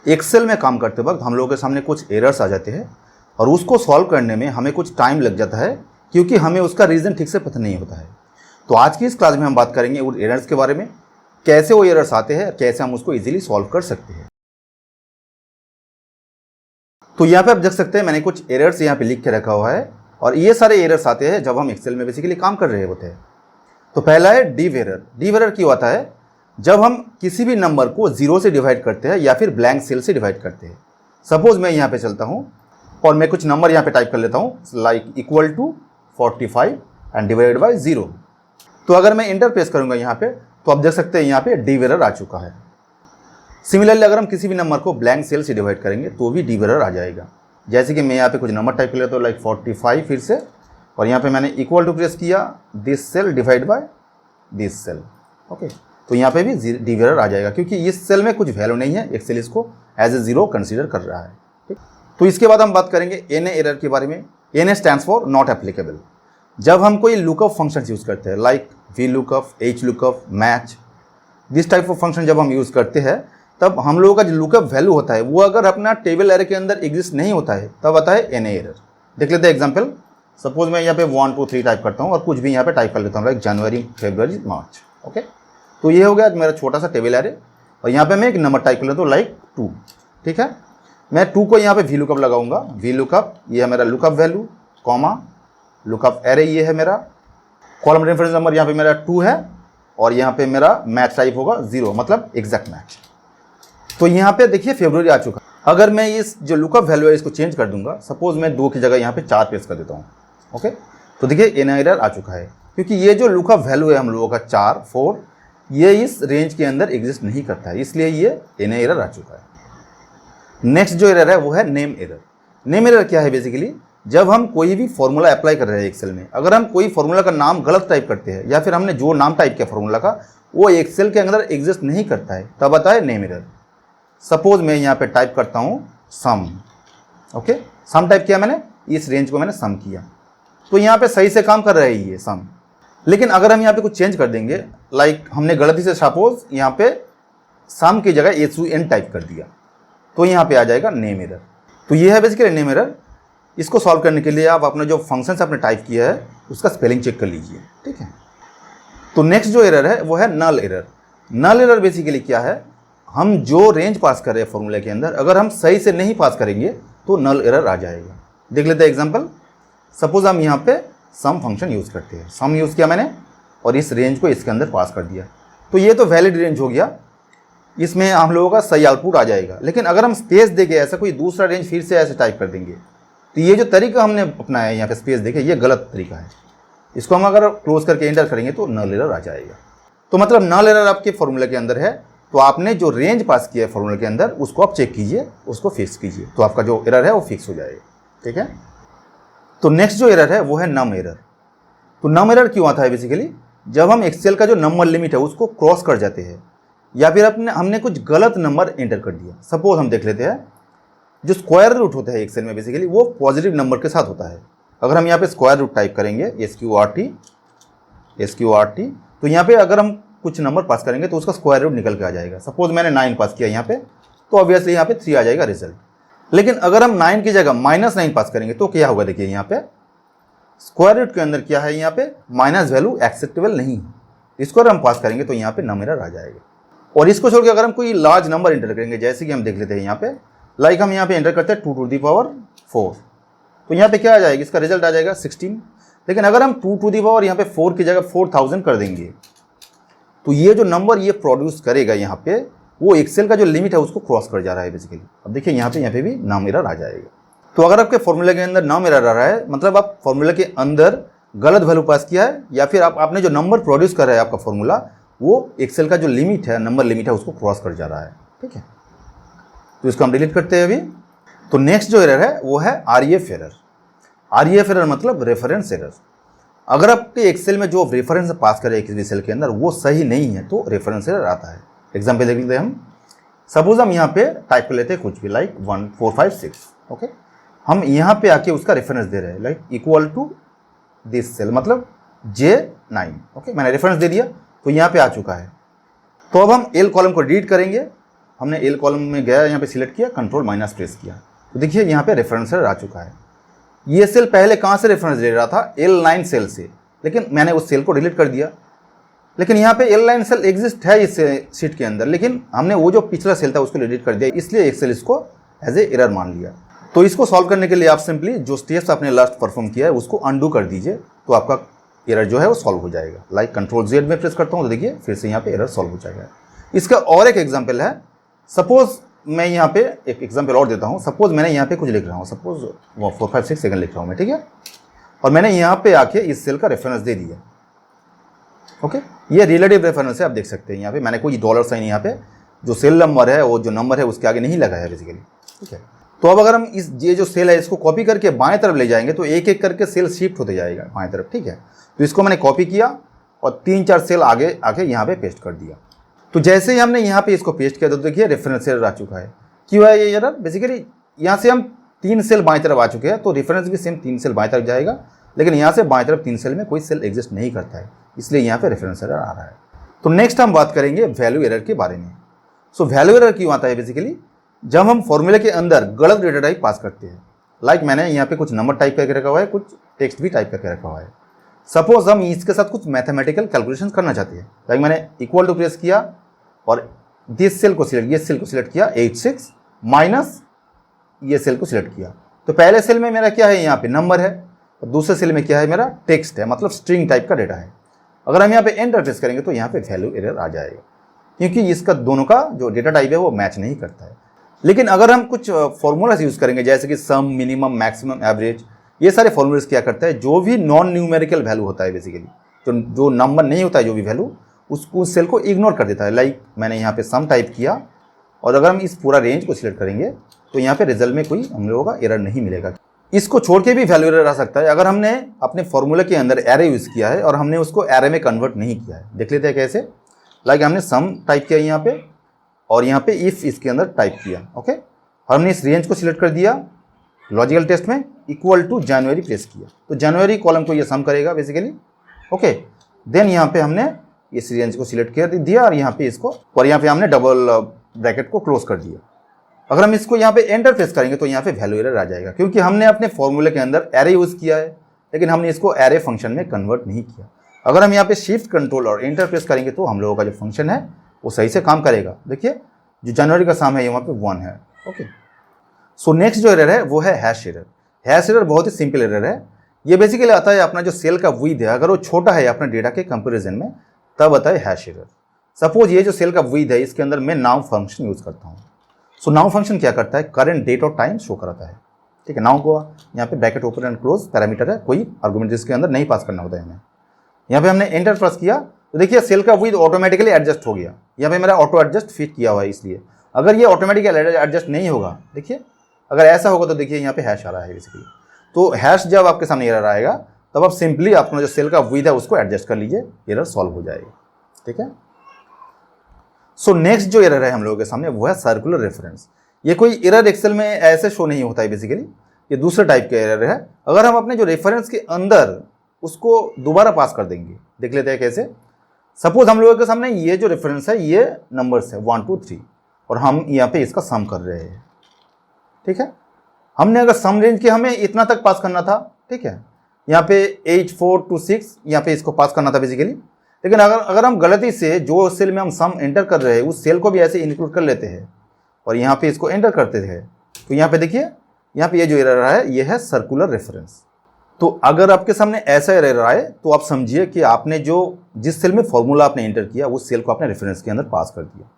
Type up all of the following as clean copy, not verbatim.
Excel में काम करते वक्त हम लोगों के सामने कुछ एरर्स आ जाते हैं और उसको सॉल्व करने में हमें कुछ टाइम लग जाता है क्योंकि हमें उसका रीज़न ठीक से पता नहीं होता है। तो आज की इस क्लास में हम बात करेंगे उन एरर्स के बारे में, कैसे वो एरर्स आते हैं, कैसे हम उसको इजीली सॉल्व कर सकते हैं। तो यहाँ पे आप देख सकते हैं मैंने कुछ एरर्स यहाँ पे लिख के रखा हुआ है और ये सारे एरर्स आते हैं जब हम एक्सेल में बेसिकली काम कर रहे होते हैं। तो पहला है डिव एरर। डिव एरर क्यों आता है? जब हम किसी भी नंबर को 0 से डिवाइड करते हैं या फिर ब्लैंक सेल से डिवाइड करते हैं। सपोज मैं यहाँ पे चलता हूँ और मैं कुछ नंबर यहाँ पे टाइप कर लेता हूँ, like equal to 45 and divided by 0। तो अगर मैं इंटर प्रेस करूँगा यहाँ पे तो आप देख सकते हैं यहाँ पे डिव एरर आ चुका है। सिमिलरली अगर हम किसी भी नंबर को ब्लैंक सेल से डिवाइड करेंगे तो भी डिव एरर आ जाएगा। जैसे कि मैं यहाँ पे कुछ नंबर टाइप कर लेता हूँ, लाइक 45 फिर से, और यहाँ पे मैंने इक्वल टू प्रेस किया, this cell divide by this cell. Okay, तो यहाँ पे भी डिव एरर आ जाएगा क्योंकि इस सेल में कुछ वैल्यू नहीं है, एक्सेल इसको एज ए 0 कंसीडर कर रहा है। ठीक, तो इसके बाद हम बात करेंगे एन एरर के बारे में। N stands for not applicable. जब हम कोई लुकअप फंक्शन यूज़ करते हैं, like V lookup, H lookup, match, this type of function जब हम यूज़ करते हैं तब हम लोगों का जो लुकअप वैल्यू होता है वो अगर अपना टेबल एरर के अंदर एग्जिस्ट नहीं होता है तब आता है एन एरर। देख लेते हैं एग्जाम्पल। सपोज मैं यहाँ पे 1 2 3 टाइप करता हूँ और कुछ भी यहाँ पे टाइप कर लेता हूँ, लाइक जनवरी, फरवरी, मार्च। ओके, तो ये हो गया मेरा छोटा सा टेबल एरे और यहाँ पे मैं एक नंबर टाइप कर लेता हूँ, लाइक 2। ठीक है, मैं 2 को यहाँ पे वी लुकअप लगाऊंगा। वी लुकअप ये है मेरा lookup value, comma lookup array ये है मेरा, कॉलम रेफरेंस नंबर यहाँ पे मेरा 2 है और यहाँ पे मेरा मैच टाइप होगा 0, मतलब एग्जैक्ट मैच। तो यहाँ पे देखिए फरवरी आ चुका। अगर मैं इस जो लुकअप वैल्यू है इसको चेंज कर दूंगा, सपोज मैं 2 की जगह यहाँ पे 4 प्रेस कर देता हूँ। ओके, तो देखिए एन एरर आ चुका है क्योंकि ये जो लुकअप वैल्यू है हम लोगों का 4 4 ये इस रेंज के अंदर एग्जिस्ट नहीं करता है, इसलिए ये एन एरर आ चुका है। नेक्स्ट जो एरर है वो है नेम एरर। नेम एरर क्या है? बेसिकली जब हम कोई भी फॉर्मूला अप्लाई कर रहे हैं एक्सेल में, अगर हम कोई फॉर्मूला का नाम गलत टाइप करते हैं या फिर हमने जो नाम टाइप किया फॉर्मूला का वो एक्सेल के अंदर एग्जिस्ट नहीं करता है, तब आता है नेम एरर। सपोज मैं यहाँ पे टाइप करता हूँ सम। ओके, सम टाइप किया मैंने, इस रेंज को मैंने सम किया, तो यहाँ पे सही से काम कर रहा है ये सम। लेकिन अगर हम यहाँ पे कुछ चेंज कर देंगे, लाइक हमने गलती से सपोज यहाँ पे सम की जगह SUN टाइप कर दिया, तो यहाँ पे आ जाएगा नेम एरर। तो ये है बेसिकली नेम एरर। इसको सॉल्व करने के लिए आप अपना जो फंक्शन आपने टाइप किया है उसका स्पेलिंग चेक कर लीजिए। ठीक है, तो नेक्स्ट जो एरर है वो है नल एरर। नल एरर बेसिकली क्या है? हम जो रेंज पास कर रहे हैं फॉर्मूले के अंदर, अगर हम सही से नहीं पास करेंगे तो नल एरर आ जाएगा। देख लेते हैं एग्जांपल। सपोज हम यहाँ पे सम फंक्शन यूज़ करते हैं, सम यूज़ किया मैंने और इस रेंज को इसके अंदर पास कर दिया, तो ये तो वैलिड रेंज हो गया, इसमें हम लोगों का सही आउटपुट आ जाएगा। लेकिन अगर हम स्पेस देके ऐसा कोई दूसरा रेंज फिर से ऐसे टाइप कर देंगे तो ये जो तरीका हमने अपनाया है यहाँ पे स्पेस देके, ये गलत तरीका है। इसको हम अगर क्लोज करके एंटर करेंगे तो नल एरर आ जाएगा। तो मतलब नल एरर आपके फॉर्मूले के अंदर है, तो आपने जो रेंज पास किया है फॉर्मूले के अंदर उसको आप चेक कीजिए, उसको फिक्स कीजिए, तो आपका जो एरर है वो फिक्स हो जाएगा। ठीक है, तो नेक्स्ट जो एरर है वो है नम एरर। तो नम एरर क्यों आता है? बेसिकली जब हम एक्सेल का जो नंबर लिमिट है उसको क्रॉस कर जाते हैं या फिर हमने कुछ गलत नंबर एंटर कर दिया। सपोज हम देख लेते हैं, जो स्क्वायर रूट होता है एक्सेल में बेसिकली वो पॉजिटिव नंबर के साथ होता है। अगर हम यहाँ पे स्क्वायर रूट टाइप करेंगे SQRT, तो यहाँ पे अगर हम कुछ नंबर पास करेंगे तो उसका स्क्वायर रूट निकल के आ जाएगा। सपोज मैंने 9 पास किया यहाँ पे, तो ऑब्वियसली यहाँ पे 3 आ जाएगा रिजल्ट। लेकिन अगर हम 9 की जगह -9 पास करेंगे तो क्या होगा? देखिए यहाँ पे स्क्वायर रूट के अंदर क्या है, यहाँ पे माइनस वैल्यू एक्सेप्टेबल नहीं है, इसको अगर हम पास करेंगे तो यहाँ पे नम एरर आ जाएगा। और इसको छोड़ के अगर हम कोई लार्ज नंबर एंटर करेंगे, जैसे कि हम देख लेते हैं यहाँ पे, लाइक हम यहाँ पे एंटर करते हैं 2 to the power 4, तो यहाँ पे क्या आ जाएगा? इसका रिजल्ट आ जाएगा 16। लेकिन अगर हम 2 to the power यहाँ पे 4 की जगह 4000 कर देंगे तो ये जो नंबर ये प्रोड्यूस करेगा यहाँ पे वो एक्सेल का जो लिमिट है उसको क्रॉस कर जा रहा है बेसिकली। अब देखिए यहाँ पे भी नम एरर आ जाएगा। तो अगर आपके फॉर्मूले के अंदर नम एरर आ रहा है, मतलब आप फॉर्मूले के अंदर गलत वैल्यू पास किया है या फिर आपने जो नंबर प्रोड्यूस कर रहा है आपका फॉर्मूला वो एक्सेल का जो लिमिट है, नंबर लिमिट है, उसको क्रॉस कर जा रहा है। ठीक है, तो इसको हम डिलीट करते हैं अभी। तो नेक्स्ट जो एरर है वो है REF एरर। REF एरर मतलब रेफरेंस एरर। अगर आपके एक्सेल में जो रेफरेंस पास करें किसी सेल के अंदर वो सही नहीं है तो रेफरेंस एरर आता है। एग्जाम्पल देख लेते हैं हम। सपोज हम यहाँ पे टाइप कर लेते हैं कुछ भी, लाइक 1 4 5 6। ओके, हम यहाँ पे आके उसका रेफरेंस दे रहे हैं, like equal to this cell, मतलब J9। ओके, मैंने रेफरेंस दे दिया तो यहाँ पे आ चुका है। तो अब हम L कॉलम को डिलीट करेंगे हमने एल कॉलम में गया, यहाँ पे सिलेक्ट किया, कंट्रोल माइनस प्रेस किया, तो देखिए यहाँ पे रेफरेंस एरर आ चुका है। ये सेल पहले कहाँ से रेफरेंस ले रहा था? L9 सेल से, लेकिन मैंने उस सेल को डिलीट कर दिया। लेकिन यहाँ पे L9 सेल एग्जिस्ट है इस शीट के अंदर, लेकिन हमने वो जो पिछला सेल था उसको डिलीट कर दिया, इसलिए एक्सेल इसको एज ए एरर मान लिया। तो इसको सॉल्व करने के लिए आप सिंपली जो स्टेप्स आपने लास्ट परफॉर्म किया है उसको अनडू कर दीजिए, तो आपका एरर जो है वो सॉल्व हो जाएगा। लाइक कंट्रोल Z में प्रेस करता हूँ तो देखिए फिर से यहाँ पे एरर सॉल्व हो जाएगा। इसका और एक एग्जाम्पल है, सपोज मैं यहाँ पे एक एग्जाम्पल और देता हूँ। सपोज मैंने यहाँ पे कुछ लिख रहा हूँ, सपोज 4 5 6 सेकंड लिख रहा हूँ मैं, ठीक है, और मैंने यहाँ पे आके इस सेल का रेफरेंस दे दिया। ओके, ये रिलेटिव रेफरेंस है, आप देख सकते हैं यहाँ पे मैंने कोई डॉलर साइन यहाँ पे जो सेल नंबर है वो जो नंबर है उसके आगे नहीं लगाया है बेसिकली, ठीक है। तो अब अगर हम इस ये जो सेल है इसको कॉपी करके बाएं तरफ ले जाएंगे तो एक एक करके सेल शिफ्ट होते जाएगा बाएं तरफ, ठीक है। तो इसको मैंने कॉपी किया और 3-4 सेल आगे आके यहाँ पे पेस्ट कर दिया। तो जैसे ही हमने यहाँ पे इसको पेस्ट किया तो देखिए रेफरेंस एरर आ चुका है। क्यों है ये एरर? बेसिकली यहाँ से हम 3 सेल बाएं तरफ आ चुके हैं, तो रेफरेंस भी सेम 3 सेल बाएं तरफ जाएगा, लेकिन यहाँ से बाएं तरफ 3 सेल में कोई सेल एग्जिस्ट नहीं करता है, इसलिए यहाँ पे रेफरेंस एरर आ रहा है। तो नेक्स्ट हम बात करेंगे वैल्यू एरर के बारे में। सो वैल्यू एरर क्यों आता है? बेसिकली जब हम फॉर्मूले के अंदर गलत डेटा टाइप पास करते हैं, लाइक मैंने यहाँ पे कुछ नंबर टाइप करके रखा हुआ है, कुछ टेक्स्ट भी टाइप करके रखा हुआ है। सपोज हम इसके साथ कुछ मैथमेटिकल कैलकुलेशन करना चाहते हैं, लाइक मैंने इक्वल टू प्रेस किया और दिस सेल को सिलेक्ट, ये सेल को सिलेक्ट किया 86 माइनस ये सेल को सिलेक्ट किया। तो पहले सेल में मेरा क्या है? यहाँ पे नंबर है, और दूसरे सेल में क्या है? मेरा टेक्स्ट है, मतलब स्ट्रिंग टाइप का डेटा है। अगर हम यहाँ पे एंटर प्रेस करेंगे तो यहाँ पे वैल्यू एरर आ जाएगा, क्योंकि इसका दोनों का जो डेटा टाइप है वो मैच नहीं करता है। लेकिन अगर हम कुछ फॉर्मूलाज यूज़ करेंगे जैसे कि सम, मिनिमम, मैक्सिमम, एवरेज, ये सारे फॉर्मूलाज क्या करता है? जो भी नॉन न्यूमेरिकल वैल्यू होता है बेसिकली, जो नंबर नहीं होता है जो भी वैल्यू, उस सेल को इग्नोर कर देता है। लाइक मैंने यहाँ पे सम टाइप किया और अगर हम इस पूरा रेंज को सिलेक्ट करेंगे तो यहाँ पे रिजल्ट में कोई हम लोगों का एरर नहीं मिलेगा। इसको छोड़ के भी वैल्यू एरर आ सकता है अगर हमने अपने फॉर्मूला के अंदर एरे यूज़ किया है और हमने उसको एरे में कन्वर्ट नहीं किया है। देख लेते हैं कैसे। लाइक हमने सम टाइप किया यहाँ पे और यहाँ पे इफ इसके अंदर टाइप किया, ओके, और हमने इस रेंज को सिलेक्ट कर दिया, लॉजिकल टेस्ट में इक्वल टू जनवरी प्रेस किया, तो जनवरी कॉलम को ये सम करेगा बेसिकली, ओके। देन यहाँ पे हमने इस रेंज को सिलेक्ट कर दिया और यहाँ पे इसको, और यहाँ पे हमने डबल ब्रैकेट को क्लोज कर दिया। अगर हम इसको यहाँ पे एंटर प्रेस करेंगे तो यहाँ पे वैल्यू एरर आ जाएगा, क्योंकि हमने अपने फॉर्मूले के अंदर एरे यूज़ किया है लेकिन हमने इसको एरे फंक्शन में कन्वर्ट नहीं किया। अगर हम यहाँ पे शिफ्ट, कंट्रोल और एंटर प्रेस करेंगे तो हम लोगों का जो फंक्शन है वो सही से काम करेगा। देखिए जो जनवरी का सम है वहाँ पे 1 है, ओके। सो नेक्स्ट जो एरर है वो है हैश एरर। हैश एरर बहुत ही सिंपल एरर है। ये बेसिकली आता है अपना जो सेल का विड्थ है, अगर वो छोटा है अपने डेटा के कंपेरिजन में, तब आता है हैश एरर। सपोज ये जो सेल का विड्थ है इसके अंदर मैं नाउ फंक्शन यूज़ करता हूँ। सो नाउ फंक्शन क्या करता है? करंट डेट और टाइम शो कराता है, ठीक है। नाउ को यहाँ पे bracket open and close parameter है, कोई आर्गुमेंट इसके अंदर नहीं पास करना होता है हमें। यहाँ पे हमने एंटर प्रेस किया तो देखिए सेल का विड्थ ऑटोमेटिकली एडजस्ट हो गया। यहाँ पे मेरा ऑटो एडजस्ट फिट किया हुआ है, इसलिए अगर ये ऑटोमेटिकली एडजस्ट नहीं होगा, देखिए अगर ऐसा होगा तो देखिए यहाँ पे हैश आ रहा है बेसिकली। तो हैश जब आपके सामने एरर आएगा तब आप सिंपली अपना जो सेल का विड्थ है उसको एडजस्ट कर लीजिए, एरर सॉल्व हो जाएगा, ठीक है। सो नेक्स्ट जो एरर है हम लोगों के सामने वो है सर्कुलर रेफरेंस। ये कोई एरर एक्सेल में ऐसे शो नहीं होता है बेसिकली, ये दूसरे टाइप का एरर है। अगर हम अपने जो रेफरेंस के अंदर उसको दोबारा पास कर देंगे, देख लेते हैं कैसे। सपोज हम लोगों के सामने ये जो रेफरेंस है ये नंबर्स है 1 2 3 और हम यहाँ पे इसका सम कर रहे हैं, ठीक है। हमने अगर सम रेंज के हमें इतना तक पास करना था, ठीक है, यहाँ पे 8 4 2 6 यहाँ पे इसको पास करना था बेसिकली। लेकिन अगर हम गलती से जो सेल में हम सम एंटर कर रहे हैं उस सेल को भी ऐसे इंक्लूड कर लेते हैं और यहाँ पे इसको एंटर करते थे, तो यहाँ पे देखिए यहाँ पे ये जो एरर है ये है सर्कुलर रेफरेंस। तो अगर आपके सामने ऐसा एरर आए तो आप समझिए कि आपने जिस सेल में फॉर्मूला आपने एंटर किया उस सेल को आपने रेफरेंस के अंदर पास कर दिया।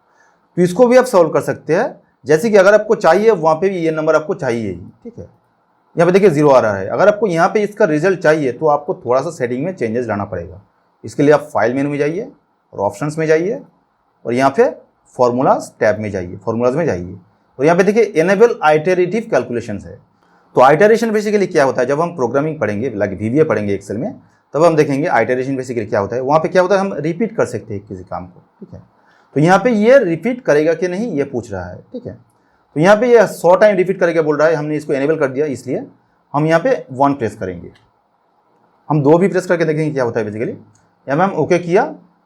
तो इसको भी आप सॉल्व कर सकते हैं, जैसे कि अगर आपको चाहिए वहाँ पे भी ये नंबर आपको चाहिए ही, ठीक है। यहाँ पे देखिए 0 आ रहा है। अगर आपको यहाँ पे इसका रिजल्ट चाहिए तो आपको थोड़ा सा सेटिंग में चेंजेस लाना पड़ेगा। इसके लिए आप फाइल मेनू में जाइए और ऑप्शंस में जाइए और यहाँ पे फॉर्मूलाज टैब में जाइए, फॉर्मूलाज में जाइए और यहाँ पे देखिए इनेबल आइटरेटिव कैलकुलेशंस है। तो आइटरेशन बेसिकली क्या होता है? जब हम प्रोग्रामिंग पढ़ेंगे, लाइक VBA पढ़ेंगे एक्सेल में, तब हम देखेंगे आइटरेशन बेसिकली क्या होता है। वहाँ पे क्या होता है, हम रिपीट कर सकते हैं किसी काम को, ठीक है। तो यहाँ पे ये रिपीट करेगा कि नहीं ये पूछ रहा है, ठीक है। तो यहाँ पे ये 100 टाइम रिपीट करेगा बोल रहा है, हमने इसको एनेबल कर दिया, इसलिए हम यहाँ पे 1 प्रेस करेंगे। हम 2 भी प्रेस करके देखेंगे क्या होता है बेसिकली। यहाँ पे हम ओके किया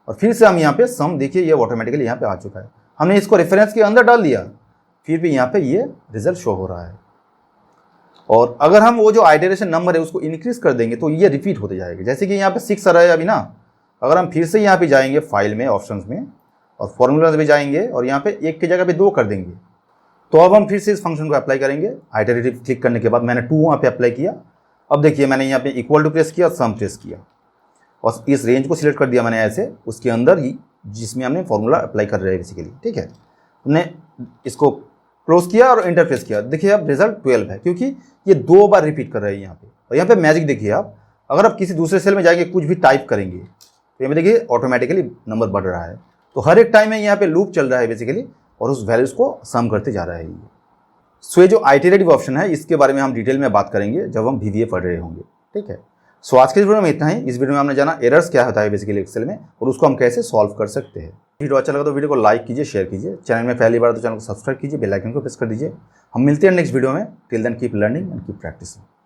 और फिर से हम यहाँ पे सम, देखिए ये ऑटोमेटिकली यहाँ पे आ चुका है। हमने इसको रेफरेंस के अंदर डाल दिया, फिर भी यहाँ पे ये रिजल्ट शो हो रहा है। और अगर हम वो जो आइटरेशन नंबर है उसको इंक्रीज कर देंगे तो ये रिपीट होते जाएगा। जैसे कि यहाँ पे 6 आ रहा है अभी ना, अगर हम फिर से यहाँ पे जाएंगे फाइल में, ऑप्शंस में, और फॉर्मूलाज में जाएंगे और यहाँ पे 1 की जगह पे 2 कर देंगे, तो अब हम फिर से इस फंक्शन को अप्लाई करेंगे। आइटरेटिव क्लिक करने के बाद मैंने 2 वहाँ पे अप्लाई किया। अब देखिए मैंने यहाँ पे इक्वल टू प्रेस किया, सम प्रेस किया और इस रेंज को सिलेक्ट कर दिया मैंने ऐसे, उसके अंदर ही जिसमें हमने फॉर्मूला अप्लाई कर रहे हैं बेसिकली। ठीक है, हमने इसको क्लोज किया और इंटर प्रेस किया। देखिए अब रिजल्ट 12 है, क्योंकि ये 2 बार रिपीट कर रहे हैं यहाँ पे। और यहाँ पे मैजिक देखिए आप, अगर आप किसी दूसरे सेल में जाएंगे कुछ भी टाइप करेंगे तो यहाँ पे देखिए ऑटोमेटिकली नंबर बढ़ रहा है। तो हर एक टाइम में यहाँ पे लूप चल रहा है बेसिकली, और उस वैल्यूज़ को सम करते जा रहा है ये। सो ये जो आइटरेटिव ऑप्शन है इसके बारे में हम डिटेल में बात करेंगे जब हम VBA पढ़ रहे होंगे। ठीक है, सो आज के इस वीडियो में इतना ही। इस वीडियो में हमने जाना एरर्स क्या होता है बेसिकली एक्सेल में और उसको हम कैसे सॉल्व कर सकते हैं। वीडियो अच्छा लगा तो वीडियो को लाइक कीजिए, शेयर कीजिए। चैनल में पहली बार तो चैनल को सब्सक्राइब कीजिए, बेल आइकन को प्रेस कर दीजिए। हम मिलते हैं नेक्स्ट वीडियो में। Till then keep learning and keep practising.